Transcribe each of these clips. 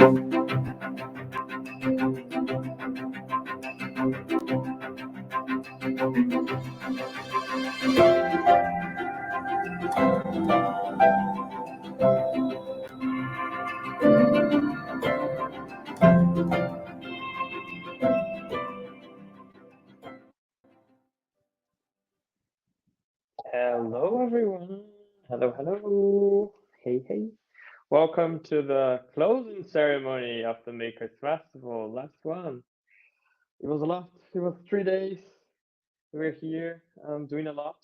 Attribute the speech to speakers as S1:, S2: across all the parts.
S1: Hello, everyone. Hello, hello. Hey, hey. Welcome to the closing ceremony of the Makers Festival. Last one. It was a lot. It was 3 days. We were here doing a lot.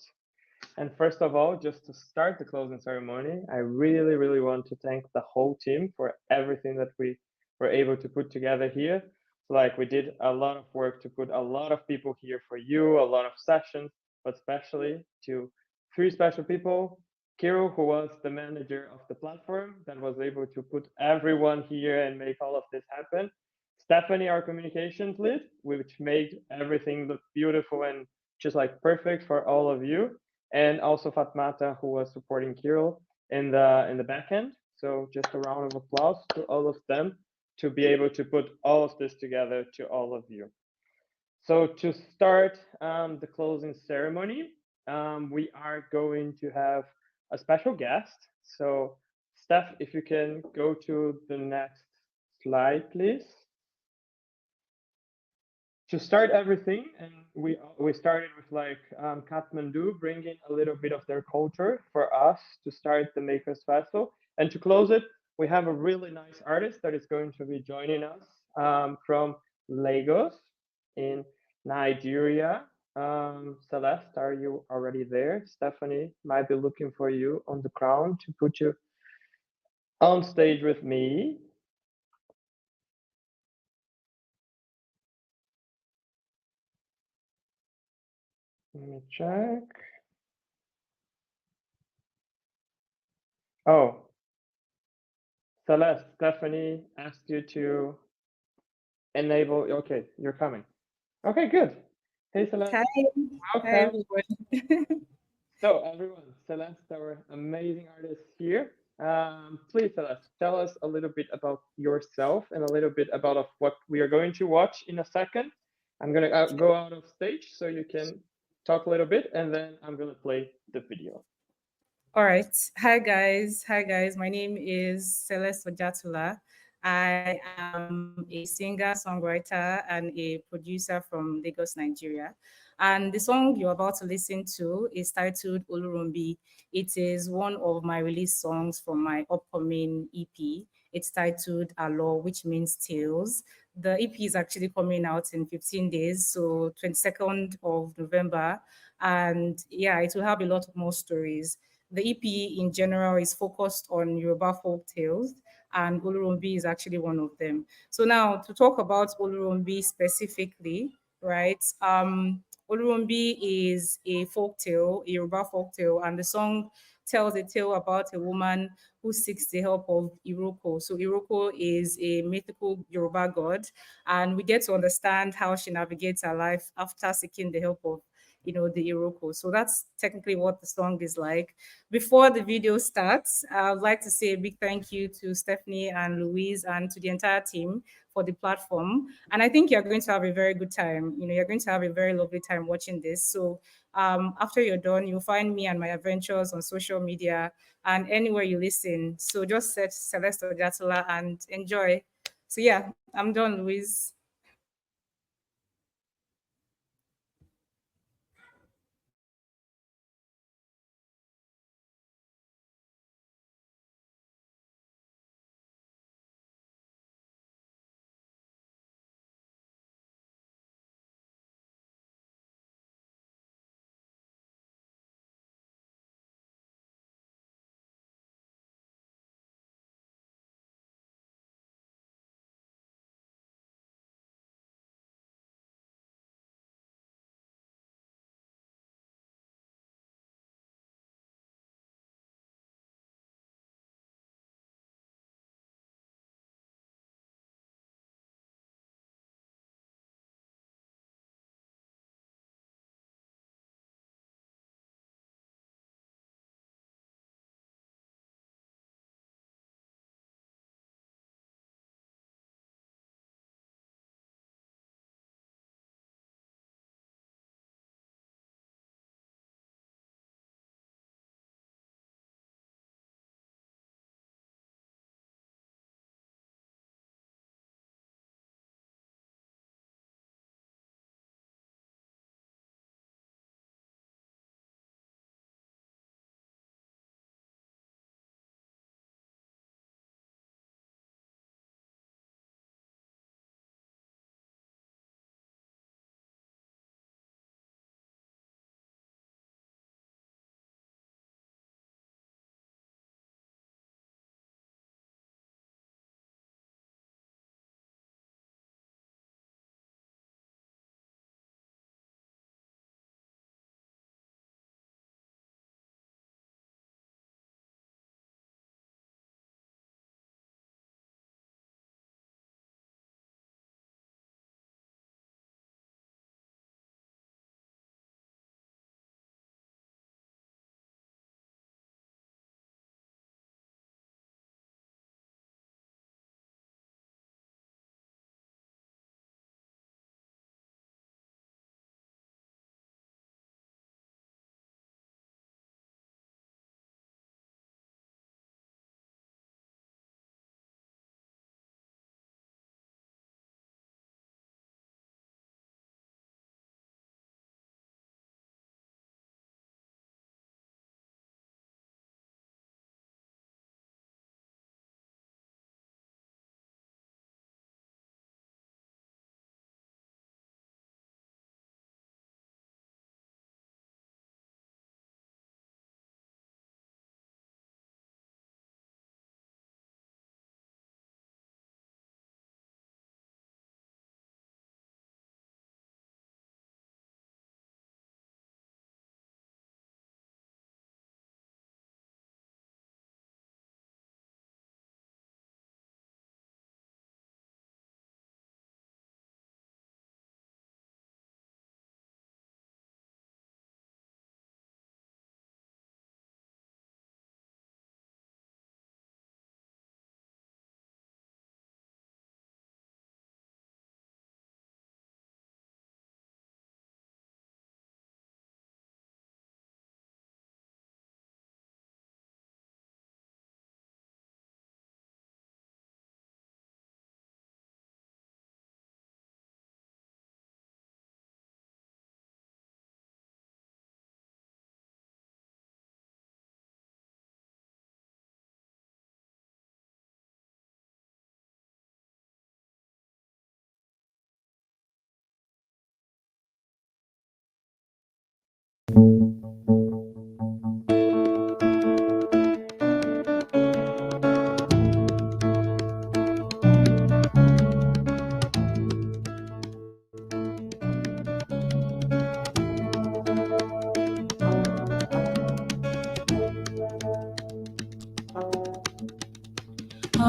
S1: And first of all, just to start the closing ceremony, I really, really want to thank the whole team for everything that we were able to put together here. Like, we did a lot of work to put a lot of people here for you, a lot of sessions, but especially to three special people. Kiro, who was the manager of the platform that was able to put everyone here and make all of this happen. Stephanie, our communications lead, which made everything look beautiful and just like perfect for all of you, and also Fatmata, who was supporting Kirill in the back end. So just a round of applause to all of them to be able to put all of this together to all of you. So to start the closing ceremony, we are going to have a special guest. So Steph, if you can go to the next slide, please. To start everything, and we started with like Kathmandu bringing a little bit of their culture for us to start the Makers Festival, and to close it, we have a really nice artist that is going to be joining us from Lagos in Nigeria. Celeste, are you already there? Stephanie might be looking for you on the crown to put you on stage with me. Let me check. Oh, Celeste, Stephanie asked you to enable. Okay, you're coming. Okay, good. Hey, Celeste.
S2: Hi, hi
S1: Welcome.
S2: everyone.
S1: So, everyone, Celeste, our amazing artist here. Please, Celeste, tell us a little bit about yourself and a little bit about of what we are going to watch in a second. I'm gonna go out of stage so you can talk a little bit, and then I'm gonna play the video.
S2: All right. Hi guys. Hi guys. My name is Celeste Ojatula. I am a singer, songwriter, and a producer from Lagos, Nigeria. And the song you're about to listen to is titled Olurumbi. It is one of my release songs from my upcoming EP. It's titled Alo, which means tales. The EP is actually coming out in 15 days, so 22nd of November. And yeah, it will have a lot of more stories. The EP in general is focused on Yoruba folk tales, and Olurumbi is actually one of them. So now to talk about Olurumbi specifically, right? Olurumbi is a folk tale, a Yoruba folk tale, and the song tells a tale about a woman who seeks the help of Iroko. So Iroko is a mythical Yoruba god, and we get to understand how she navigates her life after seeking the help of the Iroko. So that's technically what the song is like. Before the video starts, I would like to say a big thank you to Stephanie and Louise and to the entire team for the platform. And I think you're going to have a very good time. You're going to have a very lovely time watching this. So after you're done, you'll find me and my adventures on social media and anywhere you listen. So just search Celeste Ojatula and enjoy. So yeah, I'm done, Louise.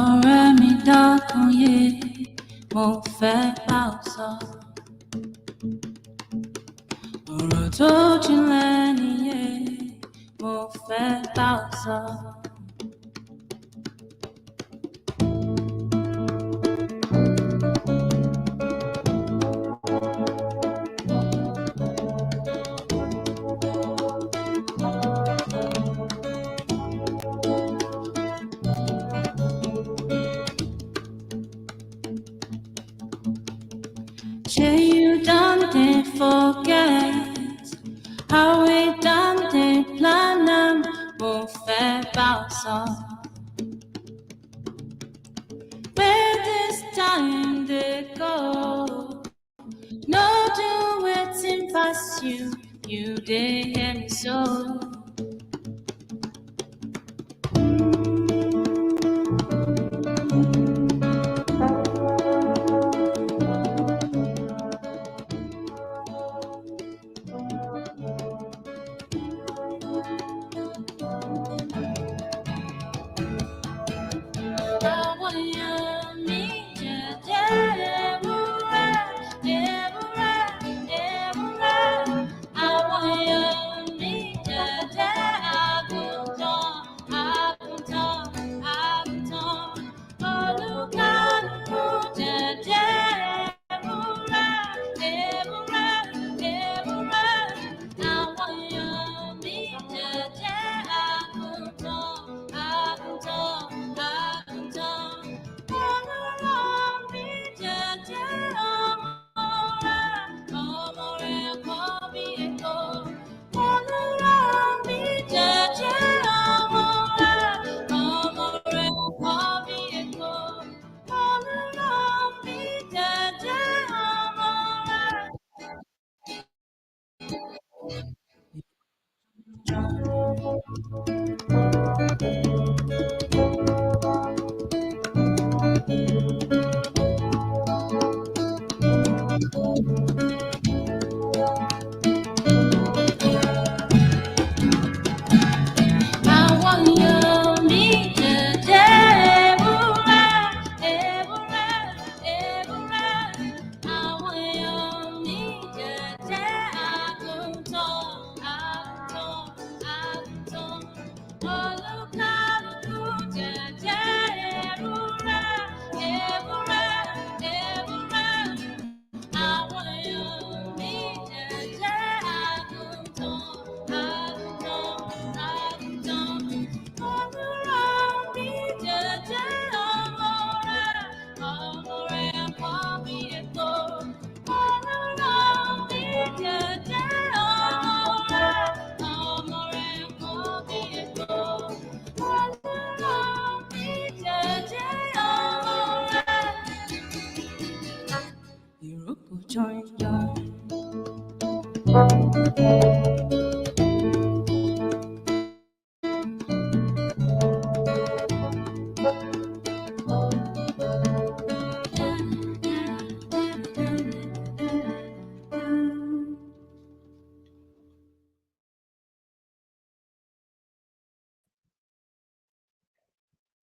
S3: ọ̀rẹ́ mi dákun yé mo fẹ́ bá ọ sọ. ọ̀rọ̀ tó jinlẹ̀ nìyẹn mo fẹ́ bá ọ sọ. Say you done they forget how we done they plan them mo fẹ́ bá ọ sọ. Where this time they go, no do wetin pass you, you dey hear me so.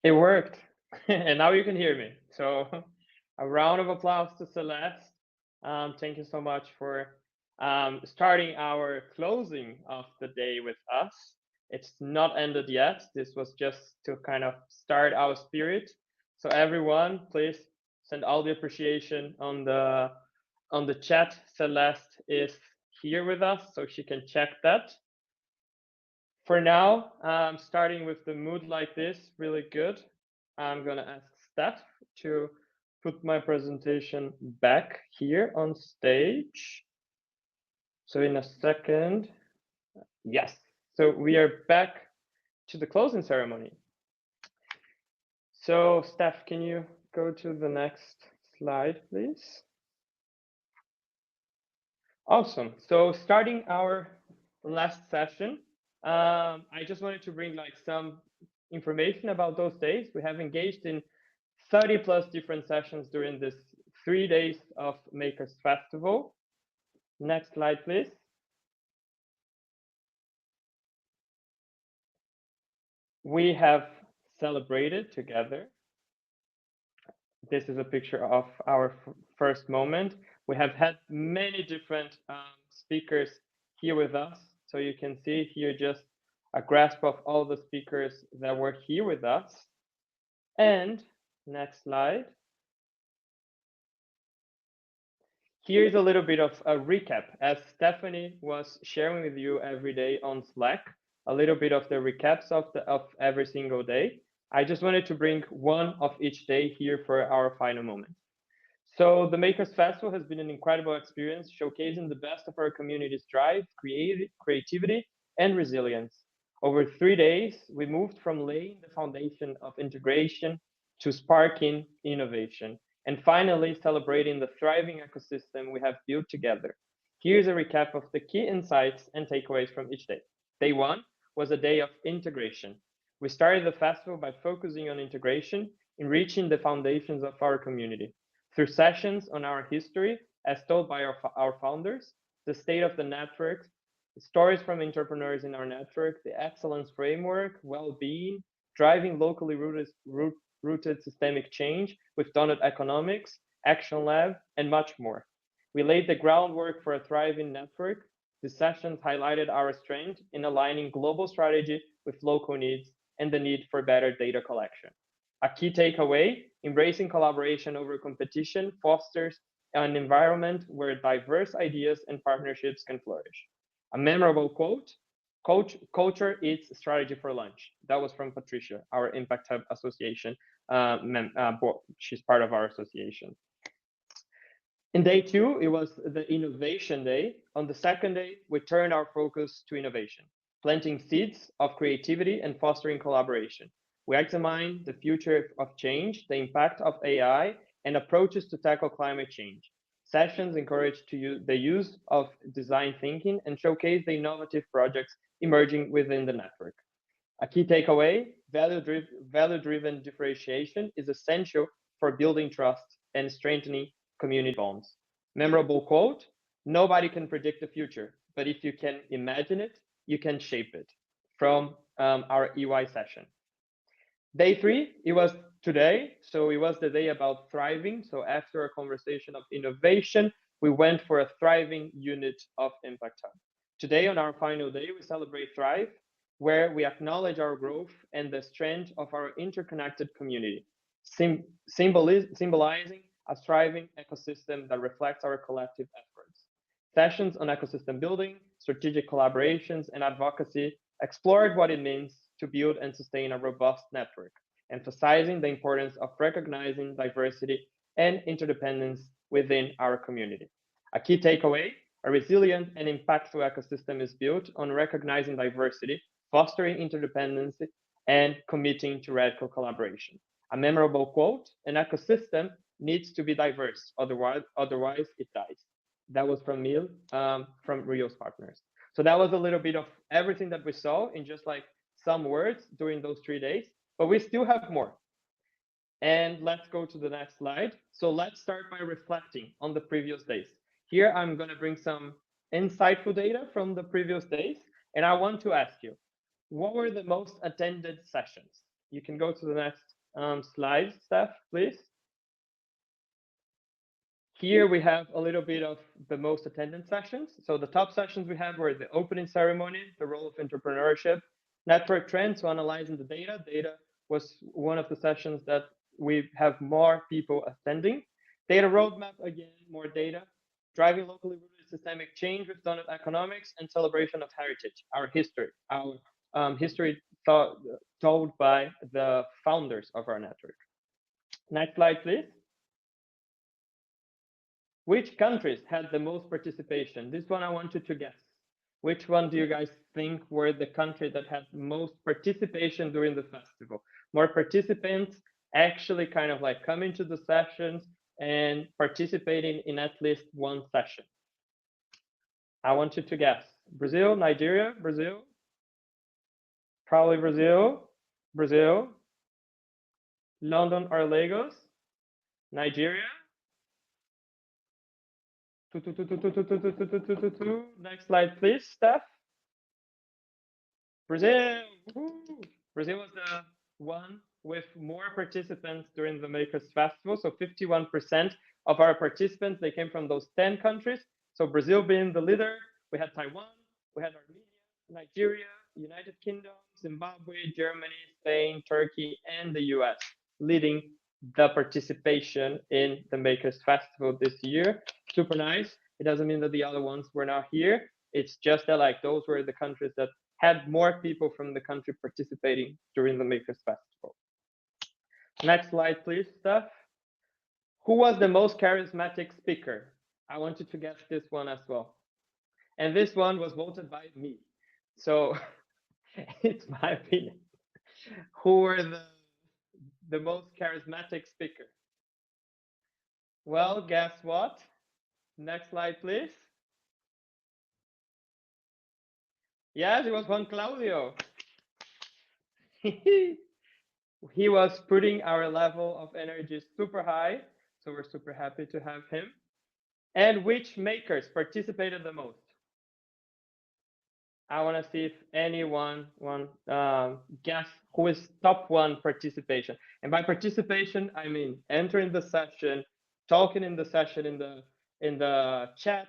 S1: It worked, and now you can hear me. So a round of applause to Celeste. Thank you so much for starting our closing of the day with us. It's not ended yet. This was just to kind of start our spirit. So everyone, please send all the appreciation on the chat. Celeste is here with us, so she can check that. For now, starting with the mood like this, really good. I'm gonna ask Steph to put my presentation back here on stage. So in a second, yes. So we are back to the closing ceremony. So Steph, can you go to the next slide, please? Awesome. So starting our last session, I just wanted to bring like some information about those days. We have engaged in 30 plus different sessions during this 3 days of Makers Festival. Next slide, please. We have celebrated together This is a picture of our first moment. We have had many different speakers here with us. So you can see here just a grasp of all the speakers that were here with us. And next slide. Here's a little bit of a recap, as Stephanie was sharing with you every day on Slack, a little bit of the recaps of every single day. I just wanted to bring one of each day here for our final moment. So the Makers Festival has been an incredible experience, showcasing the best of our community's drive, creativity, and resilience. Over 3 days, we moved from laying the foundation of integration to sparking innovation, and finally celebrating the thriving ecosystem we have built together. Here's a recap of the key insights and takeaways from each day. Day 1 was a day of integration. We started the festival by focusing on integration, enriching the foundations of our community. Through sessions on our history, as told by our founders, the state of the network, stories from entrepreneurs in our network, the excellence framework, well-being, driving locally rooted systemic change with Donut Economics, Action Lab, and much more. We laid the groundwork for a thriving network. The sessions highlighted our strength in aligning global strategy with local needs and the need for better data collection. A key takeaway, embracing collaboration over competition fosters an environment where diverse ideas and partnerships can flourish. A memorable quote, culture eats strategy for lunch. That was from Patricia, our Impact Hub Association. She's part of our association. In day 2, it was the innovation day. On the second day, we turned our focus to innovation, planting seeds of creativity and fostering collaboration. We examined the future of change, the impact of AI, and approaches to tackle climate change. Sessions encouraged the use of design thinking and showcase the innovative projects emerging within the network. A key takeaway, value-driven differentiation is essential for building trust and strengthening community bonds. Memorable quote, nobody can predict the future, but if you can imagine it, you can shape it, from our EY session. Day 3, it was today, so it was the day about thriving. So after a conversation of innovation, we went for a thriving unit of Impact Hub. Today, on our final day, we celebrate Thrive, where we acknowledge our growth and the strength of our interconnected community, symbolizing a thriving ecosystem that reflects our collective efforts. Sessions on ecosystem building, strategic collaborations, and advocacy explored what it means to build and sustain a robust network, emphasizing the importance of recognizing diversity and interdependence within our community. A key takeaway, a resilient and impactful ecosystem is built on recognizing diversity, fostering interdependence, and committing to radical collaboration. A memorable quote, an ecosystem needs to be diverse, otherwise it dies. That was from Mil, from Rios Partners. So that was a little bit of everything that we saw in just like some words during those 3 days, but we still have more. And let's go to the next slide. So let's start by reflecting on the previous days. Here, I'm gonna bring some insightful data from the previous days. And I want to ask you, what were the most attended sessions? You can go to the next slide, Steph, please. Here we have a little bit of the most attended sessions. So the top sessions we had were the opening ceremony, the role of entrepreneurship, network trends, so analyzing the data. Data was one of the sessions that we have more people attending. Data roadmap, again, more data. Driving locally rooted systemic change with Donut Economics, and celebration of heritage, our history, told by the founders of our network. Next slide, please. Which countries had the most participation? This one I want you to guess. Which one do you guys think were the country that had most participation during the festival? More participants actually kind of like coming to the sessions and participating in at least one session. I want you to guess. Brazil, Nigeria, Brazil? Probably Brazil, Brazil. London or Lagos? Nigeria? Next slide, please, Steph. Brazil. Woo-hoo. Brazil was one with more participants during the Makers Festival. So 51% of our participants, they came from those 10 countries. So Brazil being the leader, we had Taiwan, we had Armenia, Nigeria, United Kingdom, Zimbabwe, Germany, Spain, Turkey, and the US leading the participation in the Makers Festival this year. Super nice. It doesn't mean that the other ones were not here. It's just that like those were the countries that had more people from the country participating during the Makers Festival. Next slide, please, Steph. Who was the most charismatic speaker? I want you to guess this one as well. And this one was voted by me. So it's my opinion. Who were the most charismatic speaker? Well, guess what? Next slide, please. Yes, it was Juan Claudio. He was putting our level of energy super high, so we're super happy to have him. And which makers participated the most? I want to see if anyone guess who is top one participation. And by participation, I mean entering the session, talking in the session in the chat,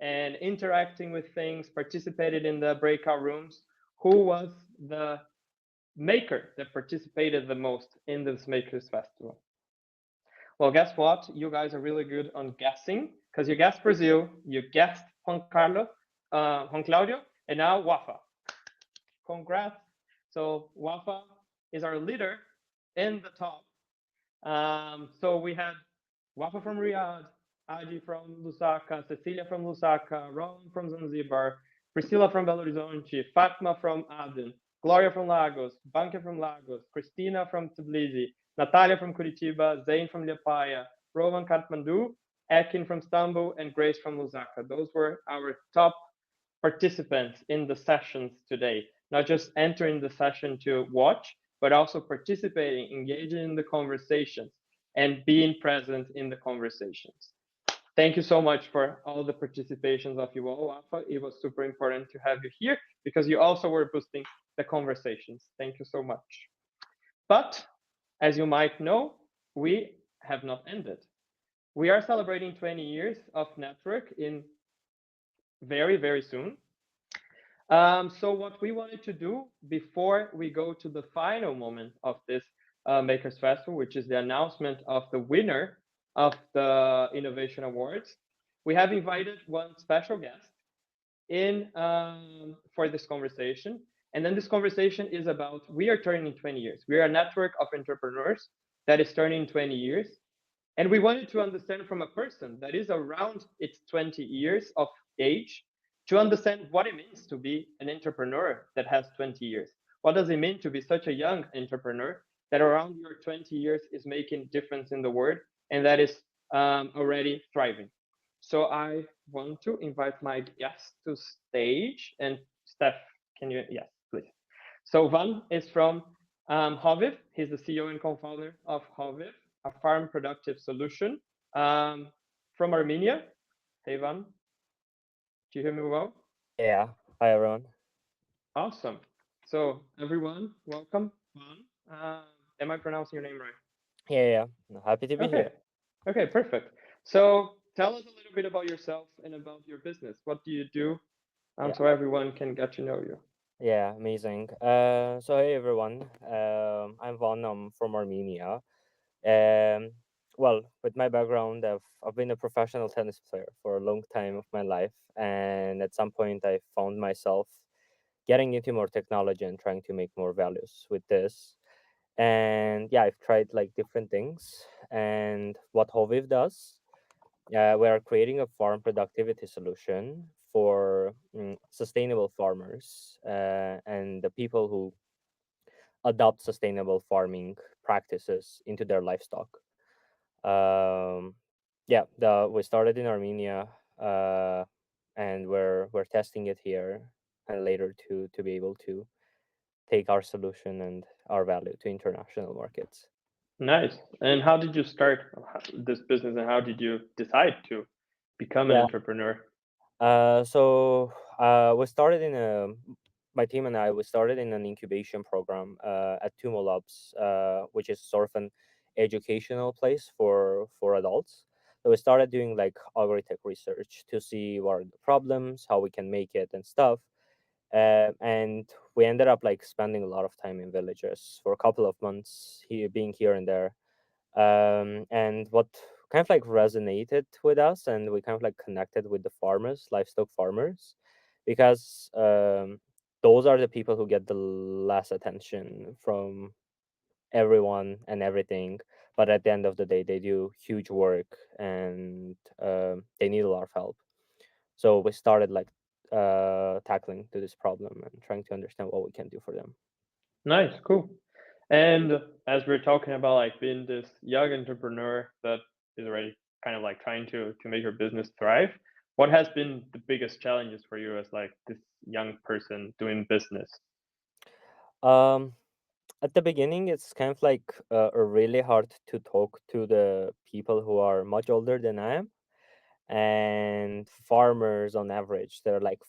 S1: and interacting with things, participated in the breakout rooms. Who was the maker that participated the most in this Makers Festival? Well, guess what? You guys are really good on guessing because you guessed Brazil, you guessed Juan Claudio, and now Wafa. Congrats. So Wafa is our leader in the top. So we had Wafa from Riyadh, Adi from Lusaka, Cecilia from Lusaka, Ron from Zanzibar, Priscilla from Belo Horizonte, Fatma from Aden, Gloria from Lagos, Banca from Lagos, Christina from Tbilisi, Natalia from Curitiba, Zain from Liepāja, Roman Kathmandu, Ekin from Istanbul, and Grace from Lusaka. Those were our top participants in the sessions today. Not just entering the session to watch, but also participating, engaging in the conversations, and being present in the conversations. Thank you so much for all the participations of you all, Wafa. It was super important to have you here because you also were boosting the conversations. Thank you so much. But as you might know, we have not ended. We are celebrating 20 years of network in very, very soon. So what we wanted to do before we go to the final moment of this Makers Festival, which is the announcement of the winner of the Innovation Awards, we have invited one special guest in for this conversation. And then this conversation is about, we are turning 20 years. We are a network of entrepreneurs that is turning 20 years. And we wanted to understand from a person that is around its 20 years of age, to understand what it means to be an entrepreneur that has 20 years. What does it mean to be such a young entrepreneur that around your 20 years is making difference in the world and that is already thriving? So I want to invite my guest to stage. And Steph, can you? Yes, please. So Van is from Hoviv. He's the CEO and co-founder of Hoviv, a farm productive solution from Armenia. Hey, Van. Do you hear me well?
S4: Yeah. Hi, everyone.
S1: Awesome. So everyone, welcome. Am I pronouncing your name right?
S4: Yeah. Happy to be
S1: Okay.
S4: here.
S1: Okay, perfect. So tell us a little bit about yourself and about your business. What do you do?
S4: Yeah.
S1: So everyone can get to know you.
S4: Yeah, amazing. So hey, everyone. I'm Van. I'm from Armenia. Well, with my background, I've been a professional tennis player for a long time of my life, and at some point, I found myself getting into more technology and trying to make more values with this. And yeah, I've tried like different things. And what Hoviv does, we are creating a farm productivity solution for sustainable farmers and the people who adopt sustainable farming practices into their livestock. Um, yeah, we started in Armenia, and we're testing it here, and later to be able to take our solution and our value to international markets.
S1: Nice. And how did you start this business, and how did you decide to become an
S4: Yeah.
S1: entrepreneur?
S4: So we started in a my team and I, we started in an incubation program at Tumo Labs, which is sort of an educational place for adults. So we started doing like agri-tech research to see what are the problems, how we can make it, and stuff. And we ended up like spending a lot of time in villages for a couple of months, being here and there. And what kind of like resonated with us, and we kind of like connected with the farmers, livestock farmers, because those are the people who get the less attention from everyone and everything. But at the end of the day, they do huge work, and they need a lot of help. So we started like tackling to this problem and trying to understand what we can do for them.
S1: Nice, cool. And as we're talking about like being this young entrepreneur that is already kind of like trying to make your business thrive, what has been the biggest challenges for you as like this young person doing business?
S4: Um, at the beginning, it's kind of like really hard to talk to the people who are much older than I am, and farmers on average, they're like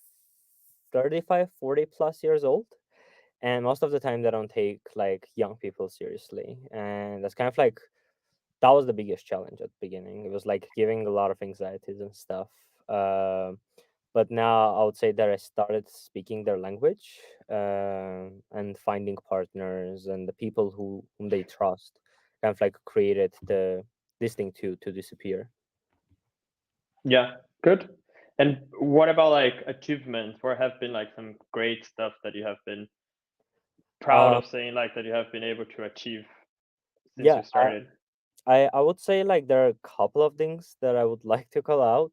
S4: 35, 40 plus years old. And most of the time, they don't take like young people seriously. And that's kind of like, that was the biggest challenge at the beginning. It was like giving a lot of anxieties and stuff. But now I would say that I started speaking their language, and finding partners and the people whom they trust, kind of like created this thing to disappear.
S1: Yeah, good. And what about like achievements? What have been like some great stuff that you have been proud
S4: Uh,
S1: of saying like that you have been able to achieve since
S4: yeah,
S1: you started?
S4: I would say like there are a couple of things that I would like to call out.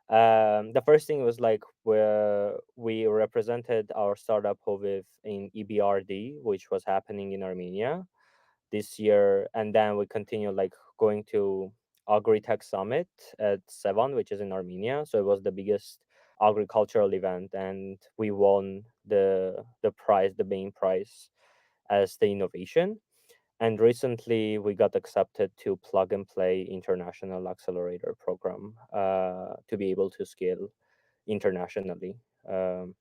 S4: The first thing was like where we represented our startup Hoviv in EBRD, which was happening in Armenia this year, and then we continue like going to AgriTech Summit at Sevan, which is in Armenia. So it was the biggest agricultural event, and we won the prize, the main prize, as the innovation. And recently, we got accepted to Plug and Play International Accelerator Program to be able to scale internationally.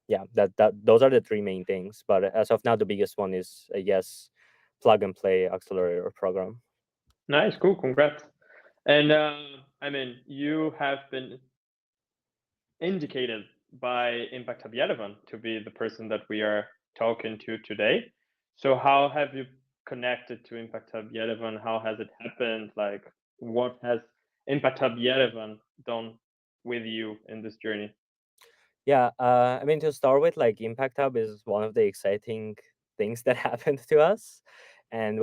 S4: Yeah, that those are the three main things. But as of now, the biggest one is yes, Plug and Play Accelerator Program.
S1: Nice, cool, congrats. And I mean, you have been indicated by Impact Hub Yerevan to be the person that we are talking to today. So how have you connected to Impact Hub Yerevan? How has it happened? Like, what has Impact Hub Yerevan done with you in this journey?
S4: Yeah, I mean, to start with, like Impact Hub is one of the exciting things that happened to us, and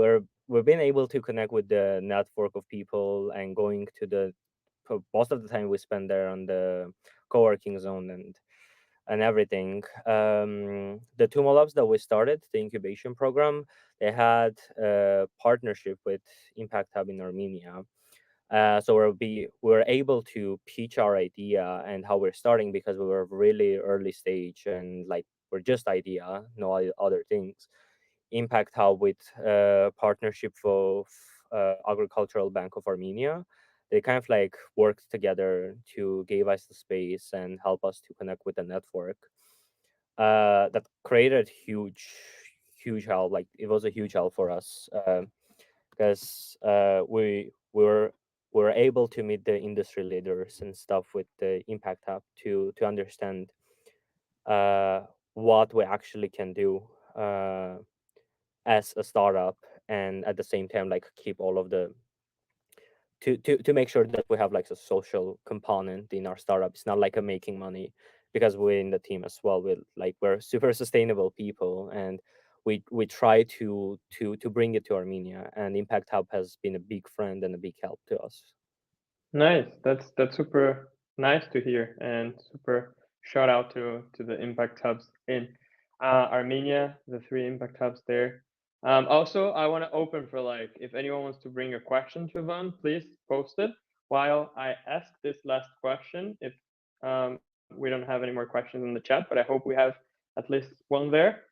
S4: we've been able to connect with the network of people and going to most of the time we spend there on the co-working zone and everything. The Tumo Labs that we started, the incubation program, they had a partnership with Impact Hub in Armenia. So we're able to pitch our idea and how we're starting, because we were really early stage and like we're just idea, no other things. Impact Hub with partnership of Agricultural Bank of Armenia, they kind of like worked together to give us the space and help us to connect with the network. That created huge help. Like it was a huge help for us, because we were able to meet the industry leaders and stuff with the Impact Hub to understand what we actually can do as a startup, and at the same time like keep all of the to make sure that we have like a social component in our startup. It's not like a making money, because we're in the team as well. We're super sustainable people, and we try to bring it to Armenia, and Impact Hub has been a big friend and a big help to us.
S1: Nice. That's super nice to hear, and super shout out to the Impact Hubs in Armenia, the 3 Impact Hubs there. Also, I want to open for like if anyone wants to bring a question to Van, please post it while I ask this last question. If we don't have any more questions in the chat, but I hope we have at least one there.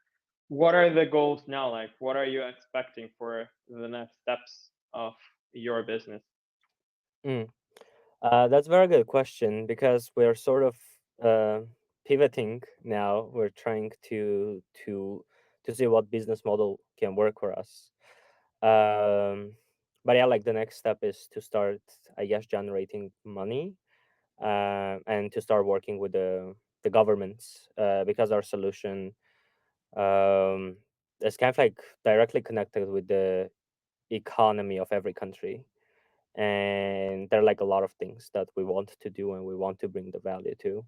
S1: What are the goals now? Like, what are you expecting for the next steps of your business?
S4: Mm. That's a very good question, because we're sort of pivoting now. We're trying to see what business model can work for us. But yeah, like the next step is to start, I guess, generating money, and to start working with the governments, because our solution um, is kind of like directly connected with the economy of every country, and there are like a lot of things that we want to do and we want to bring the value to.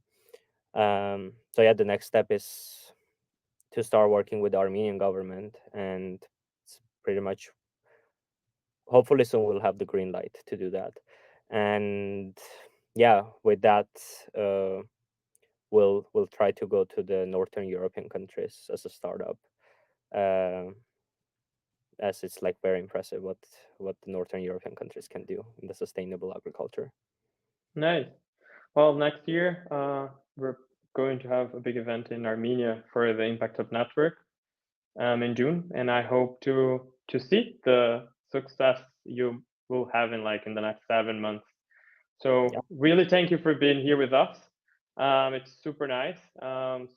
S4: So yeah, the next step is to start working with the Armenian government, and it's pretty much, hopefully soon we'll have the green light to do that. And yeah, with that, uh, we'll try to go to the Northern European countries as a startup, um, as it's like very impressive what the Northern European countries can do in the sustainable agriculture.
S1: Nice. Well, next year, we're going to have a big event in Armenia for the Impact Hub Network in June, and I hope to see the success you will have in the next 7 months. So
S4: Yeah.
S1: really, thank you for being here with us. It's super nice.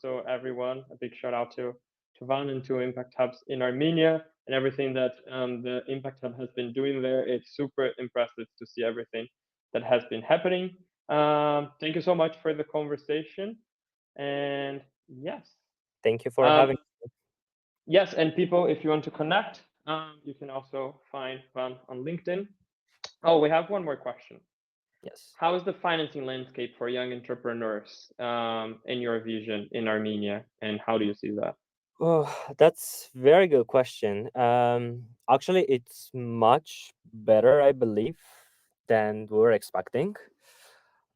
S1: So everyone, a big shout out to Van and to Impact Hubs in Armenia and everything that the Impact Hub has been doing there. It's super impressive to see everything that has been happening. Thank you so much for the conversation. And yes,
S4: Thank you for having.
S1: yes, and people, if you want to connect, you can also find Van on LinkedIn. Oh, we have one more question.
S4: Yes.
S1: How is the financing landscape for young entrepreneurs in your vision in Armenia, and how do you see that?
S4: Oh, that's very good question. Actually, it's much better, I believe, than we were expecting.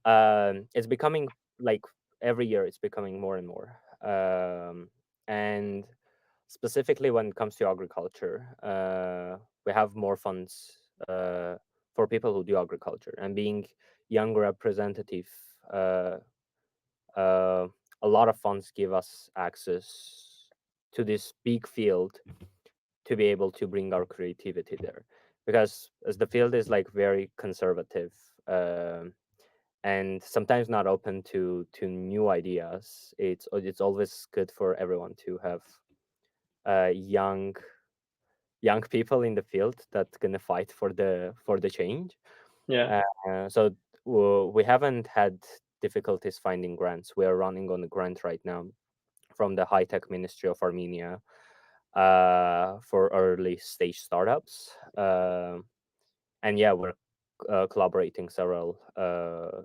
S4: It's becoming like every year, it's becoming more and more. And specifically when it comes to agriculture, we have more funds for people who do agriculture, and being young representative. Uh, a lot of funds give us access to this big field to be able to bring our creativity there, because as the field is like very conservative, and sometimes not open to new ideas, it's always good for everyone to have young people in the field that's gonna fight for the change.
S1: Yeah,
S4: So we haven't had difficulties finding grants. We are running on a grant right now from the High Tech Ministry of Armenia, for early stage startups. And yeah, we're collaborating several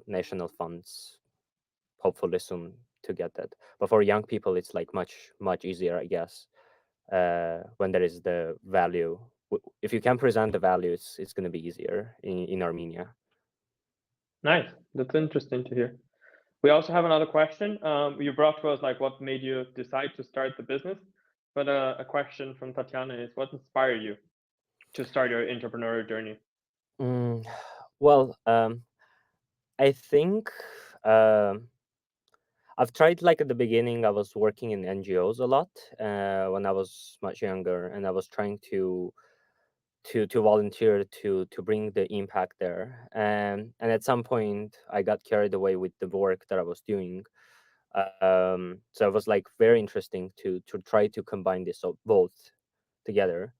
S4: national funds, hopefully soon to get that. But for young people, it's like much easier, I guess, when there is the value. If you can present the value, it's going to be easier in Armenia.
S1: nice. That's interesting to hear. We also have another question. You brought to us like what made you decide to start the business, but a question from Tatiana is what inspired you to start your entrepreneurial journey?
S4: Well, I think I've tried, like at the beginning, I was working in NGOs a lot when I was much younger, and I was trying to volunteer to bring the impact there. And at some point, I got carried away with the work that I was doing. So it was like very interesting to try to combine this both together.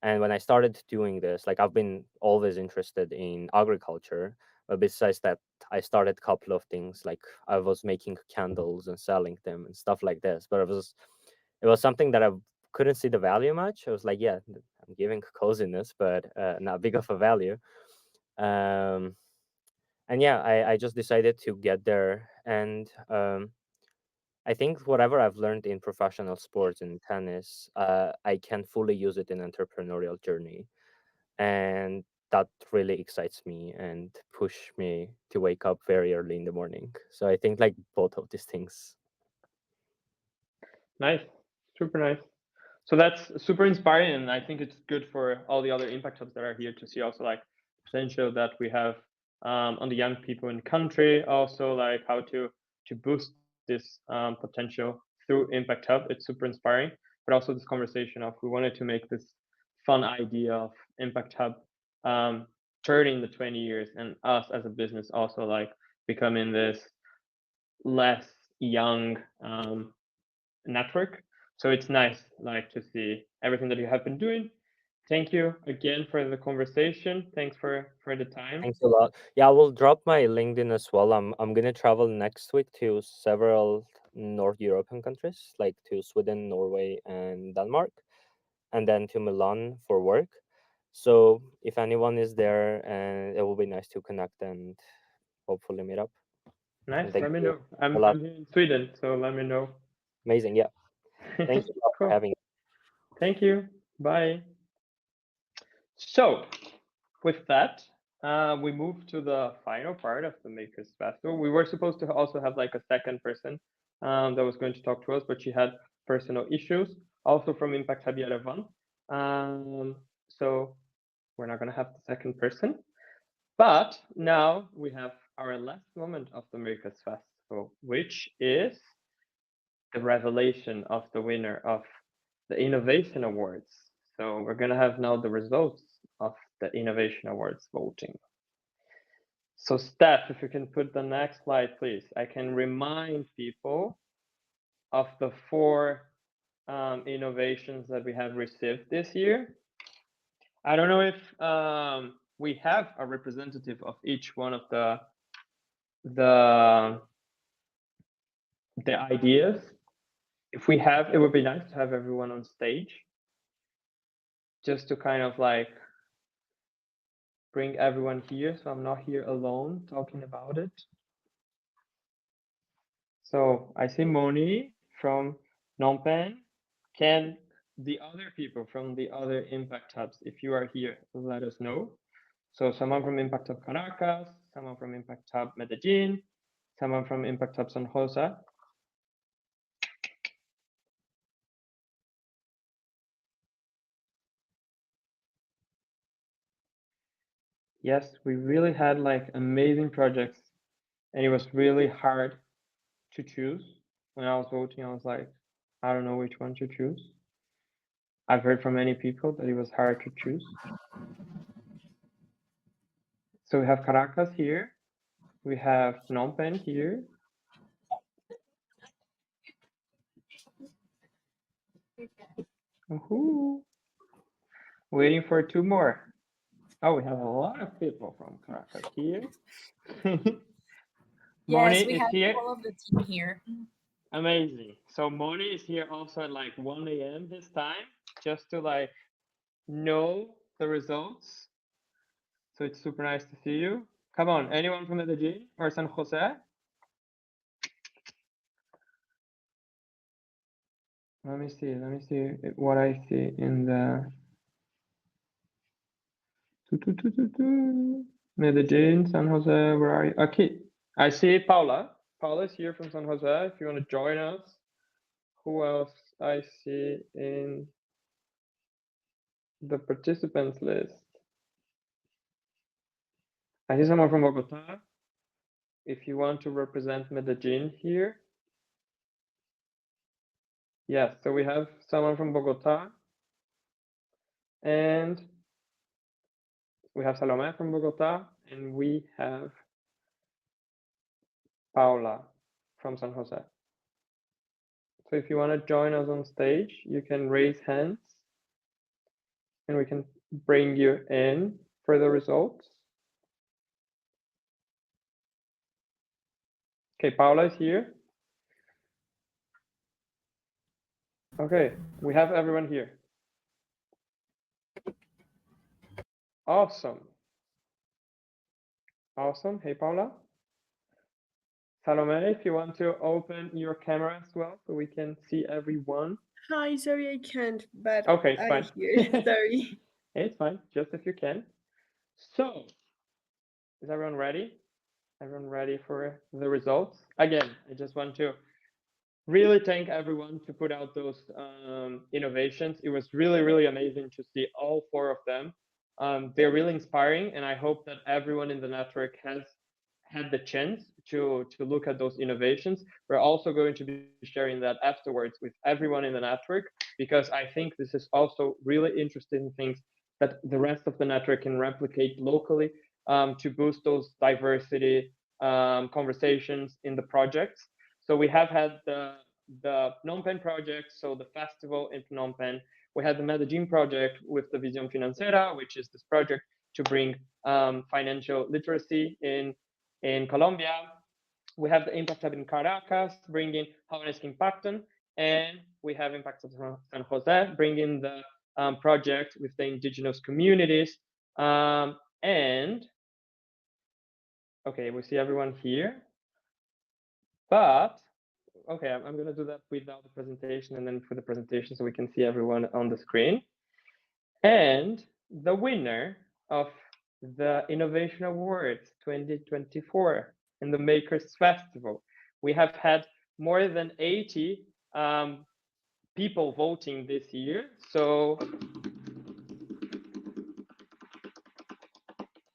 S4: And when I started doing this, like I've been always interested in agriculture, but besides that, I started a couple of things. Like I was making candles and selling them and stuff like this. But it was something that I couldn't see the value much. I was like, yeah, I'm giving coziness, but not big of a value. Um, and yeah, I just decided to get there. And I think whatever I've learned in professional sports and tennis, I can fully use it in entrepreneurial journey, and that really excites me and push me to wake up very early in the morning. So I think like both of these things.
S1: Nice, super nice. So that's super inspiring, and I think it's good for all the other impact hubs that are here to see also like potential that we have on the young people in the country. Also, like how to boost this potential through Impact Hub. It's super inspiring, but also this conversation of we wanted to make this fun idea of Impact Hub turning the 20 years and us as a business also like becoming this less young network. So it's nice like to see everything that you have been doing. Thank you again for the conversation. Thanks for the time.
S4: Thanks a lot. Yeah, I will drop my LinkedIn as well. I'm gonna travel next week to several North European countries, like to Sweden, Norway, and Denmark, and then to Milan for work. So if anyone is there, and it will be nice to connect and hopefully meet up.
S1: Nice.
S4: thank
S1: Let me
S4: you
S1: know. I'm
S4: a lot.
S1: here in Sweden, so let me know.
S4: Amazing. Yeah. Thanks a lot for
S1: Cool.
S4: having me.
S1: Thank you. Bye. So, with that, we move to the final part of the Makers Festival. We were supposed to also have like a second person that was going to talk to us, but she had personal issues, also from Impact Hub Yerevan. So we're not going to have the second person. But now we have our last moment of the Makers Festival, which is the revelation of the winner of the Innovation Awards. So we're going to have now the results of the Innovation Awards voting. So Steph, if you can put the next slide, please. I can remind people of the 4 innovations that we have received this year. I don't know if we have a representative of each one of the ideas. If we have, it would be nice to have everyone on stage, just to kind of like bring everyone here, so I'm not here alone talking about it. So I see Moni from Phnom Penh. Can the other people from the other Impact Hubs, if you are here, let us know. So someone from Impact Hub Caracas, someone from Impact Hub Medellin, someone from Impact Hub San Jose. Yes, we really had like amazing projects, and it was really hard to choose. When I was voting, I was like, I don't know which one to choose. I've heard from many people that it was hard to choose. So we have Caracas here. We have Phnom Penh here. Waiting for 2 more. Oh, we have a lot of people from Caracas here. Moni
S5: Yes, we
S1: is
S5: have
S1: here.
S5: all of the team here.
S1: Amazing. So Moni is here also at like 1 a.m. his time, just to like know the results. So it's super nice to see you. Come on, anyone from Medellin or San Jose? Let me see what I see in the Medellin, San Jose, where are you? Okay, I see Paula. Paula's here from San Jose, if you want to join us. Who else I see in the participants list? I see someone from Bogota. If you want to represent Medellin here. Yes, so we have someone from Bogota. And we have Salome from Bogota. And we have Paula from San Jose. So if you want to join us on stage, you can raise hands and we can bring you in for the results. Okay, Paula is here. Okay, we have everyone here. Awesome. Awesome. Hey, Paula. Salome, if you want to open your camera as well so we can see everyone.
S6: Hi, sorry I can't, but
S1: Okay, it's
S6: I'm
S1: fine.
S6: here. Sorry.
S1: It's fine, just if you can. So, is everyone ready? Everyone ready for the results? Again, I just want to really thank everyone to put out those innovations. It was really, really amazing to see all 4 of them. They're really inspiring, and I hope that everyone in the network has had the chance to look at those innovations. We're also going to be sharing that afterwards with everyone in the network, because I think this is also really interesting things that the rest of the network can replicate locally to boost those diversity conversations in the projects. So we have had the Phnom Penh project, so the festival in Phnom Penh. We had the Medellin project with the Visión Financiera, which is this project to bring financial literacy in Colombia. We have the Impact Hub in Caracas, bringing Jóvenes que Impactan, and we have Impact Hub San Jose, bringing the project with the indigenous communities. And okay, we see everyone here, but okay, I'm gonna do that without the presentation and then for the presentation so we can see everyone on the screen. And the winner of the Innovation Awards 2024 in the Makers Festival. We have had more than 80 people voting this year. So,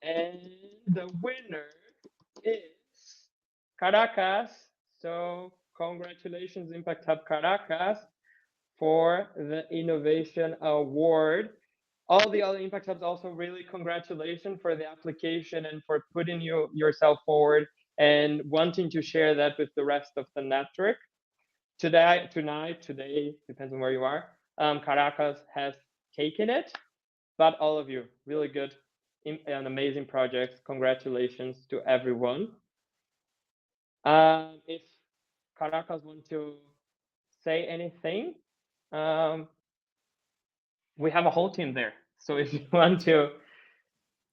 S1: and the winner is Caracas. So congratulations, Impact Hub Caracas, for the Innovation Award. All the other Impact Hubs also really congratulations for the application and for putting yourself forward and wanting to share that with the rest of the network. Today, depends on where you are, Caracas has taken it, but all of you, really good and amazing projects. Congratulations to everyone. If Caracas want to say anything, we have a whole team there. So if you want to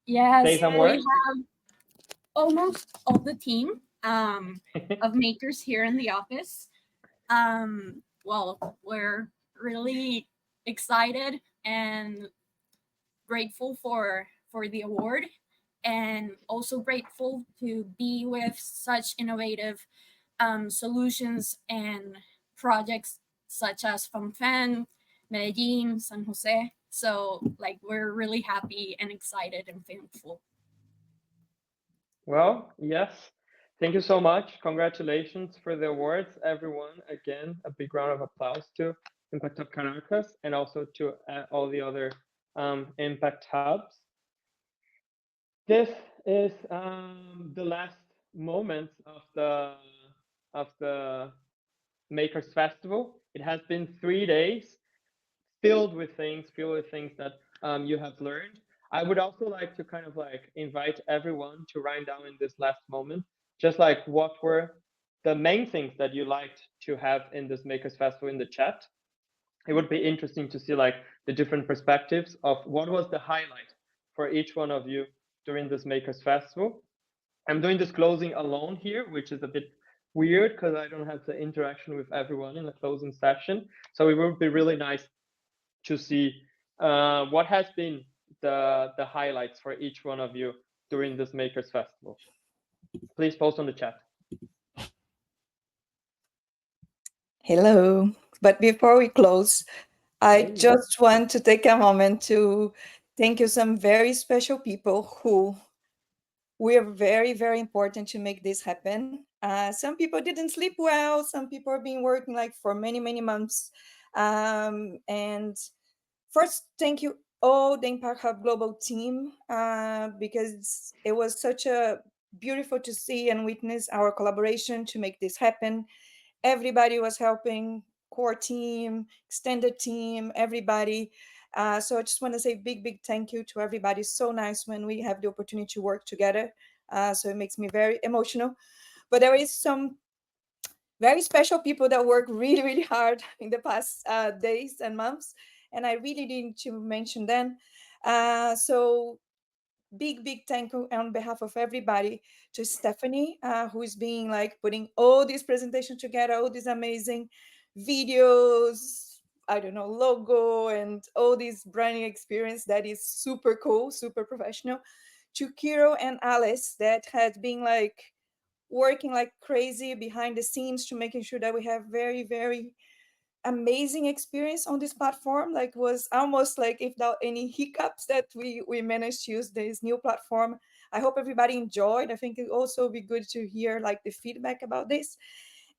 S1: say some
S5: we
S1: words.
S5: have almost all the team of makers here in the office. Well, we're really excited and grateful for the award, and also grateful to be with such innovative solutions and projects such as Phnom Penh, Medellin, San Jose. So like we're really happy and excited and thankful.
S1: Well, yes. Thank you so much. Congratulations for the awards, everyone. Again, a big round of applause to Impact Hub Caracas and also to all the other Impact Hubs. This is the last moments of the Makers Festival. It has been 3 days filled with things that you have learned. I would also like to kind of like invite everyone to write down in this last moment, just like what were the main things that you liked to have in this Makers Festival in the chat. It would be interesting to see like the different perspectives of what was the highlight for each one of you during this Makers Festival. I'm doing this closing alone here, which is a bit weird because I don't have the interaction with everyone in the closing session. So it would be really nice to see what has been the highlights for each one of you during this Makers Festival. Please post on the chat.
S7: Hello. But before we close, I just want to take a moment to thank you some very special people who were very, very important to make this happen. Some people didn't sleep well. Some people have been working like for many, many months. And first, thank you all the Impact Hub Global team, because it was such a beautiful to see and witness our collaboration to make this happen. Everybody was helping, core team, extended team, everybody. So I just want to say big, big thank you to everybody. So nice when we have the opportunity to work together. So it makes me very emotional. But there is some very special people that work really, really hard in the past days and months. And I really need to mention them. So big, big thank you on behalf of everybody to Stephanie, who is being like putting all these presentations together, all these amazing videos, I don't know, logo and all this branding experience that is super cool, super professional. To Kiro and Alice that had been like working like crazy behind the scenes to making sure that we have very, very amazing experience on this platform. Like was almost like if without any hiccups that we managed to use this new platform. I hope everybody enjoyed. I think it also be good to hear like the feedback about this.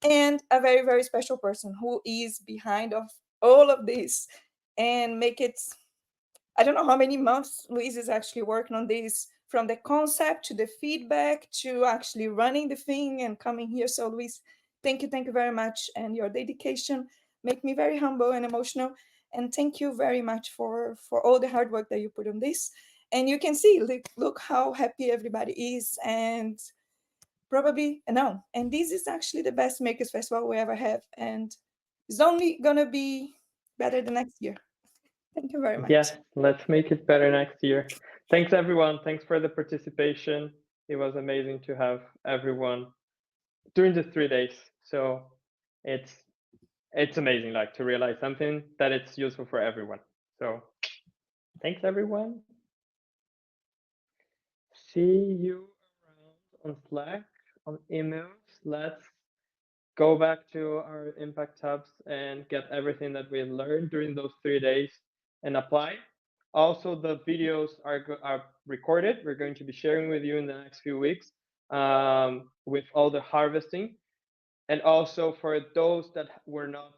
S7: And a very, very special person who is behind of all of this and make it, I don't know how many months Luis is actually working on this, from the concept to the feedback to actually running the thing and coming here. So Luis, thank you very much. And your dedication make me very humble and emotional. And thank you very much for all the hard work that you put on this. And you can see, look how happy everybody is. And probably, no, and this is actually the best Makers Festival we ever have. And it's only gonna be better the next year. Thank you very much.
S1: Yes, let's make it better next year. Thanks everyone. Thanks for the participation. It was amazing to have everyone during the 3 days. So it's amazing, like, to realize something that it's useful for everyone. So thanks everyone. See you around on Slack, on emails. Let's go back to our impact hubs and get everything that we learned during those 3 days and apply. Also, the videos are recorded. We're going to be sharing with you in the next few weeks with all the harvesting. And also for those that were not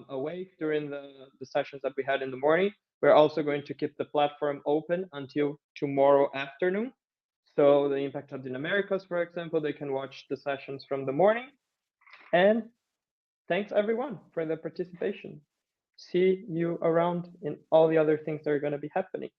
S1: awake during the sessions that we had in the morning, we're also going to keep the platform open until tomorrow afternoon. So the Impact Hubs in Americas, for example, they can watch the sessions from the morning. And thanks everyone for the participation. See you around in all the other things that are going to be happening.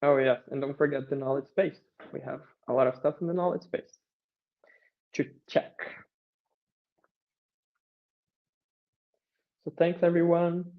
S1: Oh yeah, and don't forget the knowledge space. We have a lot of stuff in the knowledge space to check. So thanks everyone.